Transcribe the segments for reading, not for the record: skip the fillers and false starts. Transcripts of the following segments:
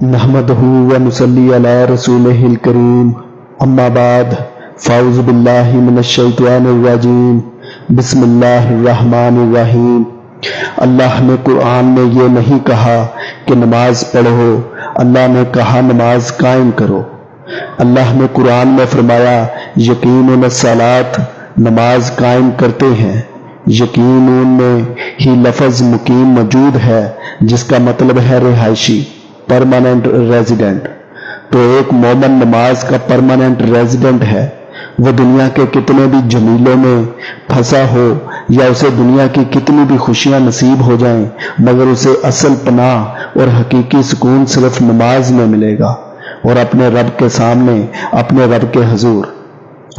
نحمده ونصلي على رسوله الكريم اما بعد فاعوذ باللہ من الشیطان الرجیم بسم اللہ الرحمن الرحیم۔ اللہ نے قرآن میں یہ نہیں کہا کہ نماز پڑھو، اللہ نے کہا نماز قائم کرو۔ اللہ نے قرآن میں فرمایا یقیناً الصلاۃ، نماز قائم کرتے ہیں۔ یقیناً میں ہی لفظ مقیم موجود ہے جس کا مطلب ہے رہائشی، پرماننٹ ریزیڈنٹ۔ تو ایک مومن نماز کا پرماننٹ ریزیڈنٹ ہے۔ وہ دنیا کے کتنے بھی جمیلوں میں پھنسا ہو یا اسے دنیا کی کتنی بھی خوشیاں نصیب ہو جائیں، مگر اسے اصل پناہ اور حقیقی سکون صرف نماز میں ملے گا اور اپنے رب کے سامنے، اپنے رب کے حضور۔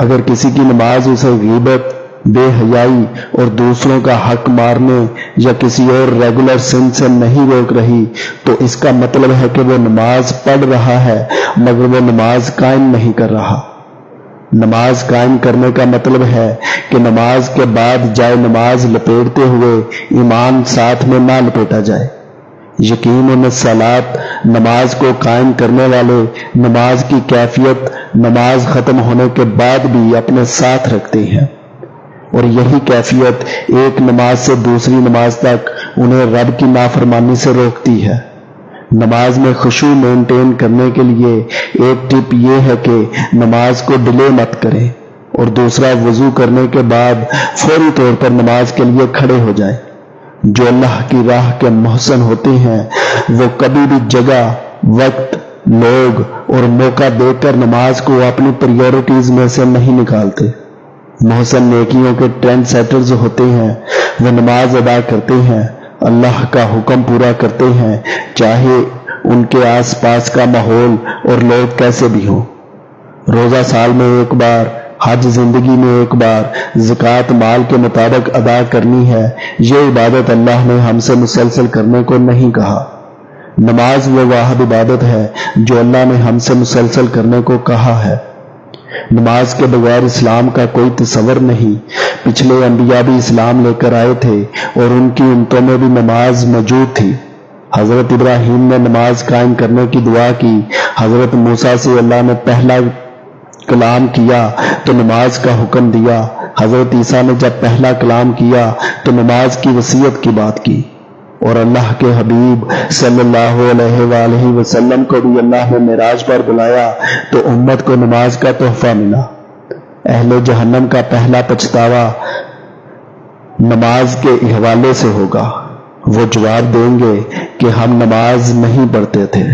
اگر کسی کی نماز اسے غیبت، بے حیائی اور دوسروں کا حق مارنے یا کسی اور ریگولر سن سے نہیں روک رہی تو اس کا مطلب ہے کہ وہ نماز پڑھ رہا ہے مگر وہ نماز قائم نہیں کر رہا۔ نماز قائم کرنے کا مطلب ہے کہ نماز کے بعد جائے نماز لپیٹتے ہوئے ایمان ساتھ میں نہ لپیٹا جائے۔ یقیناً الصلاۃ، نماز کو قائم کرنے والے نماز کی کیفیت نماز ختم ہونے کے بعد بھی اپنے ساتھ رکھتے ہیں، اور یہی کیفیت ایک نماز سے دوسری نماز تک انہیں رب کی نافرمانی سے روکتی ہے۔ نماز میں خشوع مینٹین کرنے کے لیے ایک ٹپ یہ ہے کہ نماز کو ڈیلے مت کریں، اور دوسرا وضو کرنے کے بعد فوری طور پر نماز کے لیے کھڑے ہو جائیں۔ جو اللہ کی راہ کے محسن ہوتے ہیں وہ کبھی بھی جگہ، وقت، لوگ اور موقع دیکھ کر نماز کو اپنی پریورٹیز میں سے نہیں نکالتے۔ محسن نیکیوں کے ٹرینڈ سیٹرز ہوتے ہیں، وہ نماز ادا کرتے ہیں، اللہ کا حکم پورا کرتے ہیں، چاہے ان کے آس پاس کا ماحول اور لوگ کیسے بھی ہوں۔ روزہ سال میں ایک بار، حج زندگی میں ایک بار، زکوٰۃ مال کے مطابق ادا کرنی ہے۔ یہ عبادت اللہ نے ہم سے مسلسل کرنے کو نہیں کہا۔ نماز وہ واحد عبادت ہے جو اللہ نے ہم سے مسلسل کرنے کو کہا ہے۔ نماز کے بغیر اسلام کا کوئی تصور نہیں۔ پچھلے انبیاء بھی اسلام لے کر آئے تھے اور ان کی امتوں میں بھی نماز موجود تھی۔ حضرت ابراہیم نے نماز قائم کرنے کی دعا کی، حضرت موسیٰ سے اللہ نے پہلا کلام کیا تو نماز کا حکم دیا، حضرت عیسیٰ نے جب پہلا کلام کیا تو نماز کی وصیت کی بات کی، اور اللہ کے حبیب صلی اللہ علیہ وآلہ وسلم کو بھی اللہ نے معراج پر بلایا تو امت کو نماز کا تحفہ ملا۔ اہل جہنم کا پہلا پچھتاوا نماز کے حوالے سے ہوگا۔ وہ جواب دیں گے کہ ہم نماز نہیں پڑھتے تھے۔